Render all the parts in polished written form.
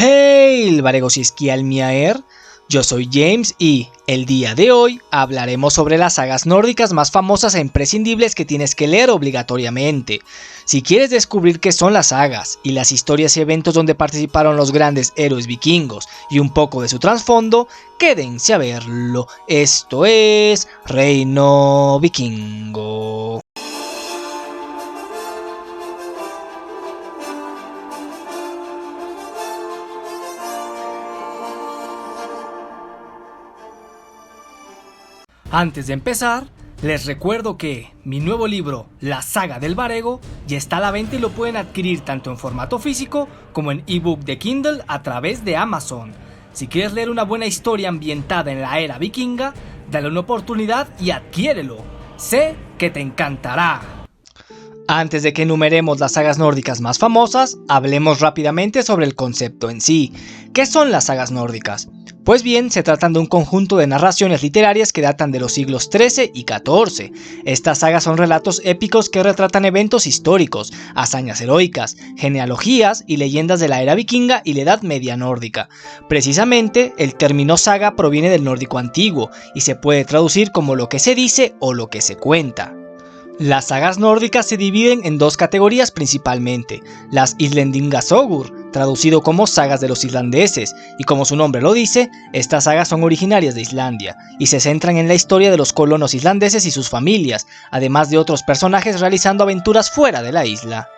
Hey, Varegosiskialmiaer, yo soy James y el día de hoy hablaremos sobre las sagas nórdicas más famosas e imprescindibles que tienes que leer obligatoriamente. Si quieres descubrir qué son las sagas y las historias y eventos donde participaron los grandes héroes vikingos y un poco de su trasfondo, quédense a verlo. Esto es Reino Vikingo. Antes de empezar, les recuerdo que mi nuevo libro, La Saga del Varego, ya está a la venta y lo pueden adquirir tanto en formato físico como en ebook de Kindle a través de Amazon. Si quieres leer una buena historia ambientada en la era vikinga, dale una oportunidad y adquiérelo. Sé que te encantará. Antes de que enumeremos las sagas nórdicas más famosas, hablemos rápidamente sobre el concepto en sí. ¿Qué son las sagas nórdicas? Pues bien, se tratan de un conjunto de narraciones literarias que datan de los siglos XIII y XIV. Estas sagas son relatos épicos que retratan eventos históricos, hazañas heroicas, genealogías y leyendas de la era vikinga y la Edad Media nórdica. Precisamente, el término saga proviene del nórdico antiguo y se puede traducir como lo que se dice o lo que se cuenta. Las sagas nórdicas se dividen en dos categorías principalmente, las Islendingasogur, traducido como sagas de los islandeses, y como su nombre lo dice, estas sagas son originarias de Islandia, y se centran en la historia de los colonos islandeses y sus familias, además de otros personajes realizando aventuras fuera de la isla.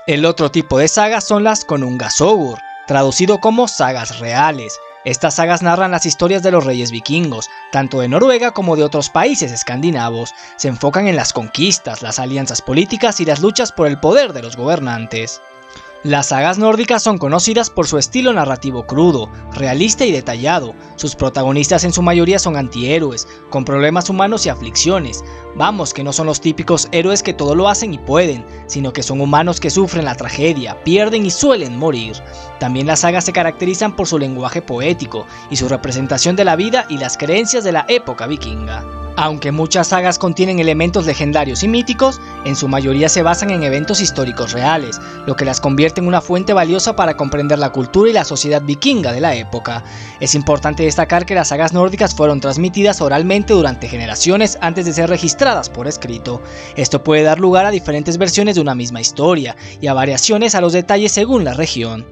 El otro tipo de sagas son las Konungasogur, traducido como sagas reales. Estas sagas narran las historias de los reyes vikingos, tanto de Noruega como de otros países escandinavos. Se enfocan en las conquistas, las alianzas políticas y las luchas por el poder de los gobernantes. Las sagas nórdicas son conocidas por su estilo narrativo crudo, realista y detallado. Sus protagonistas en su mayoría son antihéroes, con problemas humanos y aflicciones. Vamos, que no son los típicos héroes que todo lo hacen y pueden, sino que son humanos que sufren la tragedia, pierden y suelen morir. También las sagas se caracterizan por su lenguaje poético y su representación de la vida y las creencias de la época vikinga. Aunque muchas sagas contienen elementos legendarios y míticos, en su mayoría se basan en eventos históricos reales, lo que las convierte en una fuente valiosa para comprender la cultura y la sociedad vikinga de la época. Es importante destacar que las sagas nórdicas fueron transmitidas oralmente durante generaciones antes de ser registradas por escrito. Esto puede dar lugar a diferentes versiones de una misma historia y a variaciones a los detalles según la región.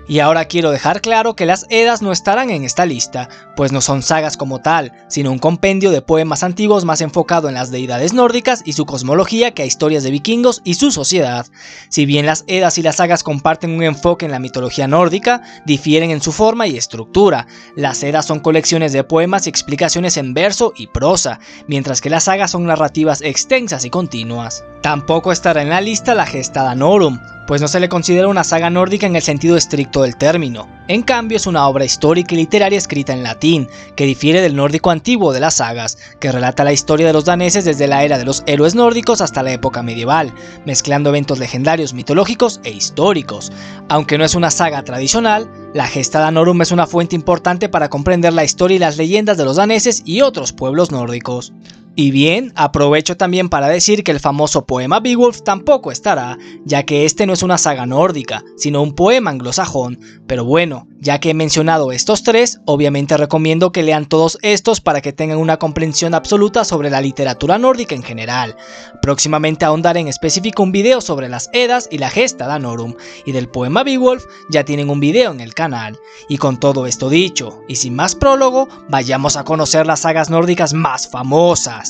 Y ahora quiero dejar claro que las Edas no estarán en esta lista, pues no son sagas como tal, sino un compendio de poemas antiguos más enfocado en las deidades nórdicas y su cosmología que a historias de vikingos y su sociedad. Si bien las Edas y las sagas comparten un enfoque en la mitología nórdica, difieren en su forma y estructura. Las Edas son colecciones de poemas y explicaciones en verso y prosa, mientras que las sagas son narrativas extensas y continuas. Tampoco estará en la lista la Gesta Danorum, pues no se le considera una saga nórdica en el sentido estricto del término. En cambio, es una obra histórica y literaria escrita en latín, que difiere del nórdico antiguo de las sagas, que relata la historia de los daneses desde la era de los héroes nórdicos hasta la época medieval, mezclando eventos legendarios, mitológicos e históricos. Aunque no es una saga tradicional, la Gesta Danorum es una fuente importante para comprender la historia y las leyendas de los daneses y otros pueblos nórdicos. Y bien, aprovecho también para decir que el famoso poema Beowulf tampoco estará, ya que este no es una saga nórdica, sino un poema anglosajón. Pero bueno, ya que he mencionado estos tres, obviamente recomiendo que lean todos estos para que tengan una comprensión absoluta sobre la literatura nórdica en general. Próximamente ahondaré en específico un video sobre las Edas y la Gesta Danorum, y del poema Beowulf ya tienen un video en el canal. Y con todo esto dicho, y sin más prólogo, vayamos a conocer las sagas nórdicas más famosas.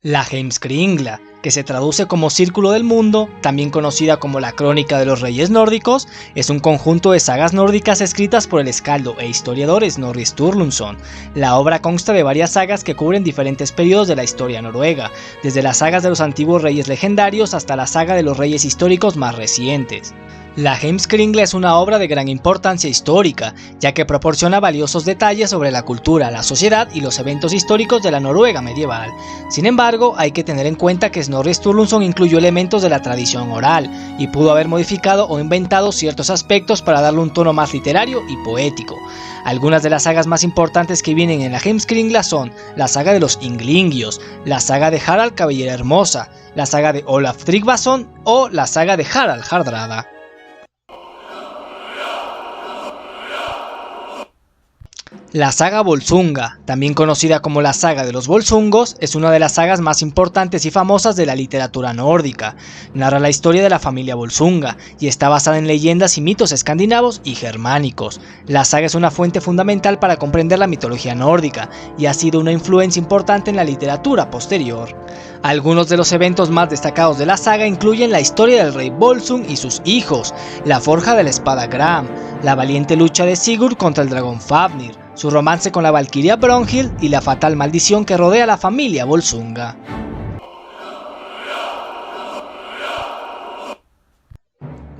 La Heimskringla, que se traduce como Círculo del Mundo, también conocida como la Crónica de los Reyes Nórdicos, es un conjunto de sagas nórdicas escritas por el escaldo e historiador Snorri Sturluson. La obra consta de varias sagas que cubren diferentes periodos de la historia noruega, desde las sagas de los antiguos reyes legendarios hasta la saga de los reyes históricos más recientes. La Heimskringla es una obra de gran importancia histórica, ya que proporciona valiosos detalles sobre la cultura, la sociedad y los eventos históricos de la Noruega medieval. Sin embargo, hay que tener en cuenta que Snorri Sturluson incluyó elementos de la tradición oral, y pudo haber modificado o inventado ciertos aspectos para darle un tono más literario y poético. Algunas de las sagas más importantes que vienen en la Heimskringla son la saga de los Ynglingios, la saga de Harald Cabellera Hermosa, la saga de Olaf Tryggvason o la saga de Harald Hardrada. La saga Volsunga, también conocida como la saga de los Volsungos, es una de las sagas más importantes y famosas de la literatura nórdica. Narra la historia de la familia Volsunga y está basada en leyendas y mitos escandinavos y germánicos. La saga es una fuente fundamental para comprender la mitología nórdica y ha sido una influencia importante en la literatura posterior. Algunos de los eventos más destacados de la saga incluyen la historia del rey Volsung y sus hijos, la forja de la espada Gram, la valiente lucha de Sigurd contra el dragón Fafnir, su romance con la valquiria Brunhild y la fatal maldición que rodea a la familia Volsunga.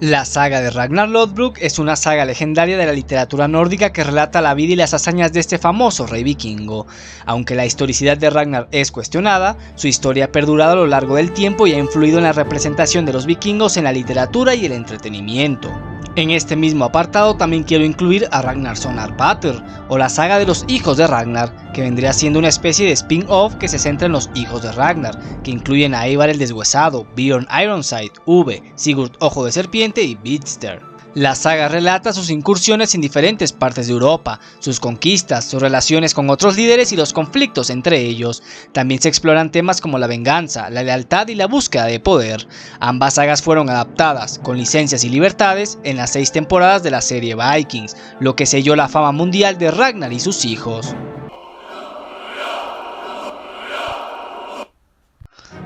La saga de Ragnar Lodbrok es una saga legendaria de la literatura nórdica que relata la vida y las hazañas de este famoso rey vikingo. Aunque la historicidad de Ragnar es cuestionada, su historia ha perdurado a lo largo del tiempo y ha influido en la representación de los vikingos en la literatura y el entretenimiento. En este mismo apartado también quiero incluir a Ragnarsson Arpater, o la saga de los hijos de Ragnar, que vendría siendo una especie de spin-off que se centra en los hijos de Ragnar, que incluyen a Ivar el Deshuesado, Bjorn Ironside, Uve, Sigurd Ojo de Serpiente y Vidster. La saga relata sus incursiones en diferentes partes de Europa, sus conquistas, sus relaciones con otros líderes y los conflictos entre ellos. También se exploran temas como la venganza, la lealtad y la búsqueda de poder. Ambas sagas fueron adaptadas, con licencias y libertades, en las 6 temporadas de la serie Vikings, lo que selló la fama mundial de Ragnar y sus hijos.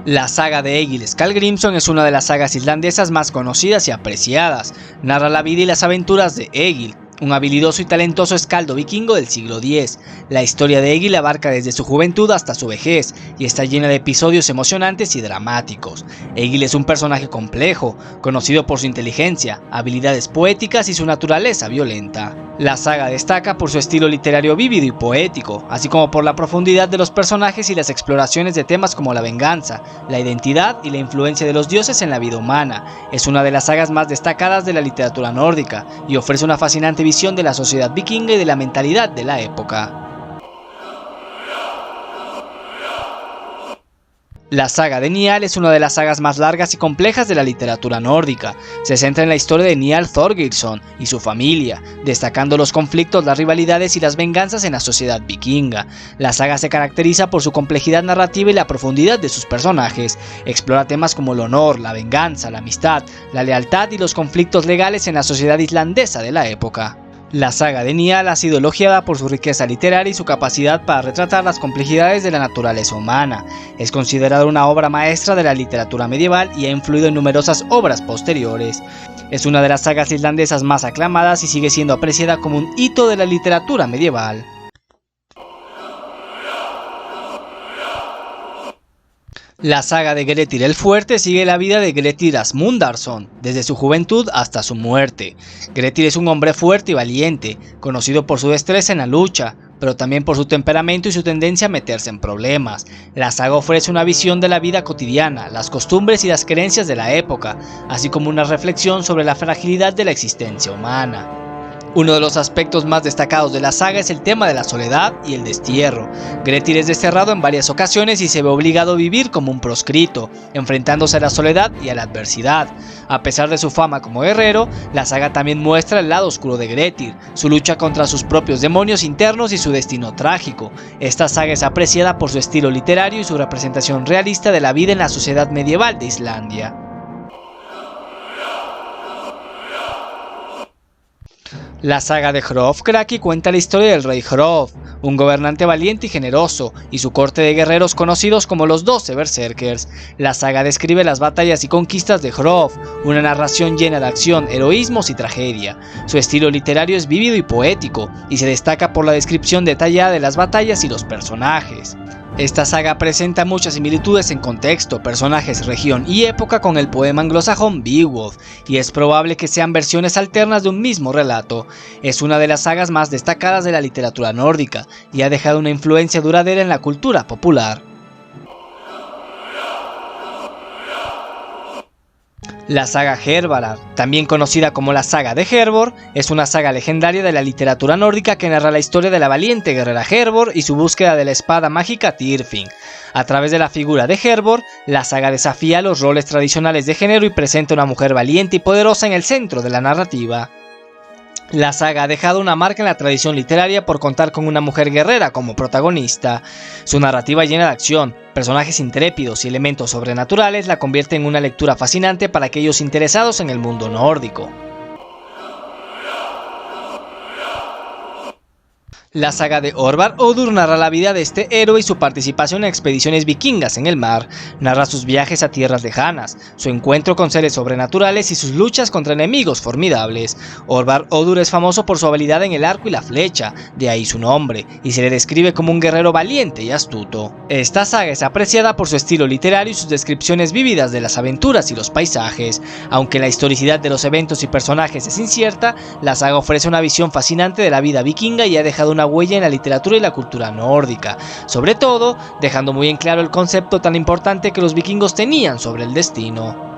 La saga de Egil Skallagrímson es una de las sagas islandesas más conocidas y apreciadas. Narra la vida y las aventuras de Egil, un habilidoso y talentoso escaldo vikingo del siglo X. La historia de Egil abarca desde su juventud hasta su vejez y está llena de episodios emocionantes y dramáticos. Egil es un personaje complejo, conocido por su inteligencia, habilidades poéticas y su naturaleza violenta. La saga destaca por su estilo literario vívido y poético, así como por la profundidad de los personajes y las exploraciones de temas como la venganza, la identidad y la influencia de los dioses en la vida humana. Es una de las sagas más destacadas de la literatura nórdica y ofrece una fascinante visión de la sociedad vikinga y de la mentalidad de la época. La saga de Njal es una de las sagas más largas y complejas de la literatura nórdica. Se centra en la historia de Njal Thorgeirsson y su familia, destacando los conflictos, las rivalidades y las venganzas en la sociedad vikinga. La saga se caracteriza por su complejidad narrativa y la profundidad de sus personajes. Explora temas como el honor, la venganza, la amistad, la lealtad y los conflictos legales en la sociedad islandesa de la época. La saga de Njal ha sido elogiada por su riqueza literaria y su capacidad para retratar las complejidades de la naturaleza humana. Es considerada una obra maestra de la literatura medieval y ha influido en numerosas obras posteriores. Es una de las sagas islandesas más aclamadas y sigue siendo apreciada como un hito de la literatura medieval. La saga de Grettir el Fuerte sigue la vida de Grettir Asmundarson, desde su juventud hasta su muerte. Grettir es un hombre fuerte y valiente, conocido por su destreza en la lucha, pero también por su temperamento y su tendencia a meterse en problemas. La saga ofrece una visión de la vida cotidiana, las costumbres y las creencias de la época, así como una reflexión sobre la fragilidad de la existencia humana. Uno de los aspectos más destacados de la saga es el tema de la soledad y el destierro. Grettir es desterrado en varias ocasiones y se ve obligado a vivir como un proscrito, enfrentándose a la soledad y a la adversidad. A pesar de su fama como guerrero, la saga también muestra el lado oscuro de Grettir, su lucha contra sus propios demonios internos y su destino trágico. Esta saga es apreciada por su estilo literario y su representación realista de la vida en la sociedad medieval de Islandia. La saga de Hrólfr cuenta la historia del rey Hrólfr, un gobernante valiente y generoso, y su corte de guerreros conocidos como los 12 Berserkers. La saga describe las batallas y conquistas de Hrólfr, una narración llena de acción, heroísmos y tragedia. Su estilo literario es vívido y poético, y se destaca por la descripción detallada de las batallas y los personajes. Esta saga presenta muchas similitudes en contexto, personajes, región y época con el poema anglosajón Beowulf, y es probable que sean versiones alternas de un mismo relato. Es una de las sagas más destacadas de la literatura nórdica, y ha dejado una influencia duradera en la cultura popular. La saga Hervarar, también conocida como la saga de Hervor, es una saga legendaria de la literatura nórdica que narra la historia de la valiente guerrera Hervor y su búsqueda de la espada mágica Tyrfing. A través de la figura de Hervor, la saga desafía los roles tradicionales de género y presenta una mujer valiente y poderosa en el centro de la narrativa. La saga ha dejado una marca en la tradición literaria por contar con una mujer guerrera como protagonista. Su narrativa llena de acción, personajes intrépidos y elementos sobrenaturales la convierte en una lectura fascinante para aquellos interesados en el mundo nórdico. La saga de Orvar Odur narra la vida de este héroe y su participación en expediciones vikingas en el mar, narra sus viajes a tierras lejanas, su encuentro con seres sobrenaturales y sus luchas contra enemigos formidables. Orvar Odur es famoso por su habilidad en el arco y la flecha, de ahí su nombre, y se le describe como un guerrero valiente y astuto. Esta saga es apreciada por su estilo literario y sus descripciones vívidas de las aventuras y los paisajes. Aunque la historicidad de los eventos y personajes es incierta, la saga ofrece una visión fascinante de la vida vikinga y ha dejado una huella en la literatura y la cultura nórdica, sobre todo dejando muy en claro el concepto tan importante que los vikingos tenían sobre el destino.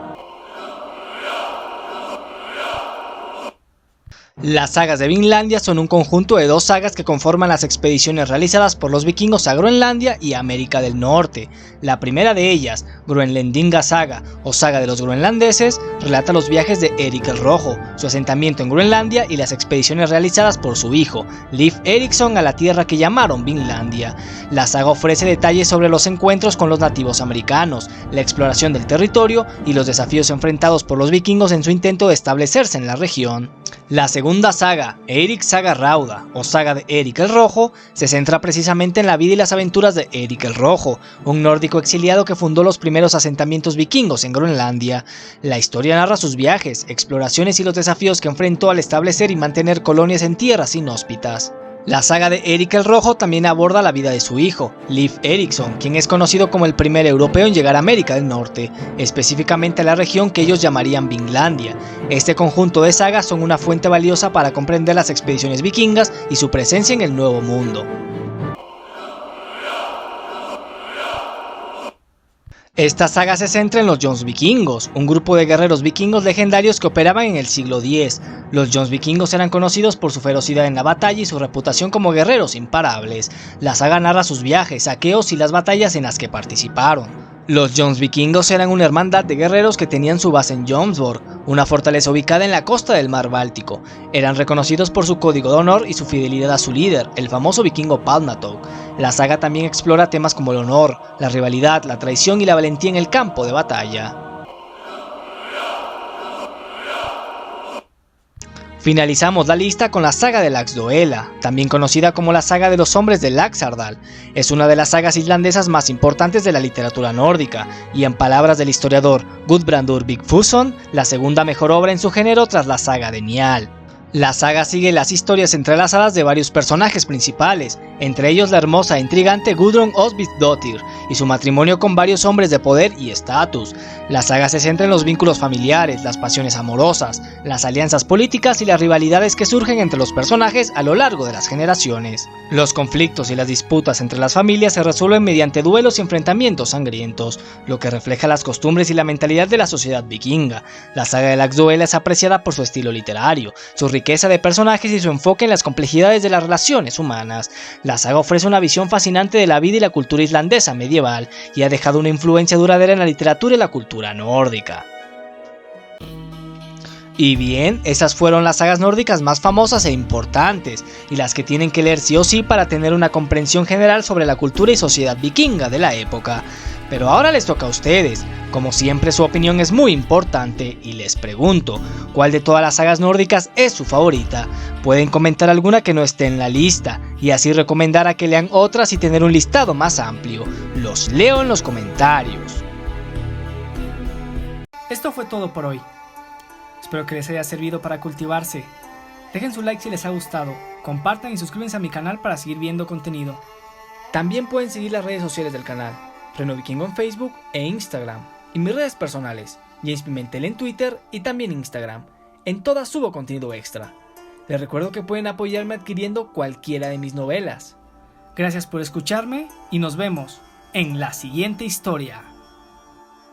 Las sagas de Vinlandia son un conjunto de dos sagas que conforman las expediciones realizadas por los vikingos a Groenlandia y América del Norte. La primera de ellas, Groenlendinga Saga o Saga de los Groenlandeses, relata los viajes de Eric el Rojo, su asentamiento en Groenlandia y las expediciones realizadas por su hijo, Leif Erikson, a la tierra que llamaron Vinlandia. La saga ofrece detalles sobre los encuentros con los nativos americanos, la exploración del territorio y los desafíos enfrentados por los vikingos en su intento de establecerse en la región. La segunda saga, Eirik Saga Rauda o Saga de Eric el Rojo, se centra precisamente en la vida y las aventuras de Eric el Rojo, un nórdico exiliado que fundó los primeros asentamientos vikingos en Groenlandia. La historia narra sus viajes, exploraciones y los desafíos que enfrentó al establecer y mantener colonias en tierras inhóspitas. La saga de Eric el Rojo también aborda la vida de su hijo, Leif Erikson, quien es conocido como el primer europeo en llegar a América del Norte, específicamente a la región que ellos llamarían Vinlandia. Este conjunto de sagas son una fuente valiosa para comprender las expediciones vikingas y su presencia en el Nuevo Mundo. Esta saga se centra en los Jomsvikingos, un grupo de guerreros vikingos legendarios que operaban en el siglo X. Los Jomsvikingos eran conocidos por su ferocidad en la batalla y su reputación como guerreros imparables. La saga narra sus viajes, saqueos y las batallas en las que participaron. Los Jomsvikingos eran una hermandad de guerreros que tenían su base en Jomsborg, una fortaleza ubicada en la costa del mar Báltico. Eran reconocidos por su código de honor y su fidelidad a su líder, el famoso vikingo Palnatoke. La saga también explora temas como el honor, la rivalidad, la traición y la valentía en el campo de batalla. Finalizamos la lista con la saga de Laxdœla, también conocida como la saga de los hombres de Laxardal. Es una de las sagas islandesas más importantes de la literatura nórdica, y en palabras del historiador Gudbrandur Vigfússon, la segunda mejor obra en su género tras la saga de Njál. La saga sigue las historias entrelazadas de varios personajes principales, entre ellos la hermosa e intrigante Gudrun Osvitdottir y su matrimonio con varios hombres de poder y estatus. La saga se centra en los vínculos familiares, las pasiones amorosas, las alianzas políticas y las rivalidades que surgen entre los personajes a lo largo de las generaciones. Los conflictos y las disputas entre las familias se resuelven mediante duelos y enfrentamientos sangrientos, lo que refleja las costumbres y la mentalidad de la sociedad vikinga. La saga de Laxdœla es apreciada por su estilo literario, su riqueza de personajes y su enfoque en las complejidades de las relaciones humanas. La saga ofrece una visión fascinante de la vida y la cultura islandesa medieval y ha dejado una influencia duradera en la literatura y la cultura nórdica. Y bien, esas fueron las sagas nórdicas más famosas e importantes, y las que tienen que leer sí o sí para tener una comprensión general sobre la cultura y sociedad vikinga de la época. Pero ahora les toca a ustedes. Como siempre, su opinión es muy importante y les pregunto, ¿cuál de todas las sagas nórdicas es su favorita? Pueden comentar alguna que no esté en la lista y así recomendar a que lean otras y tener un listado más amplio. Los leo en los comentarios. Esto fue todo por hoy. Espero que les haya servido para cultivarse. Dejen su like si les ha gustado, compartan y suscríbanse a mi canal para seguir viendo contenido. También pueden seguir las redes sociales del canal, Renoviking en Facebook e Instagram, y mis redes personales, James Pimentel en Twitter y también Instagram. En todas subo contenido extra. Les recuerdo que pueden apoyarme adquiriendo cualquiera de mis novelas. Gracias por escucharme y nos vemos en la siguiente historia.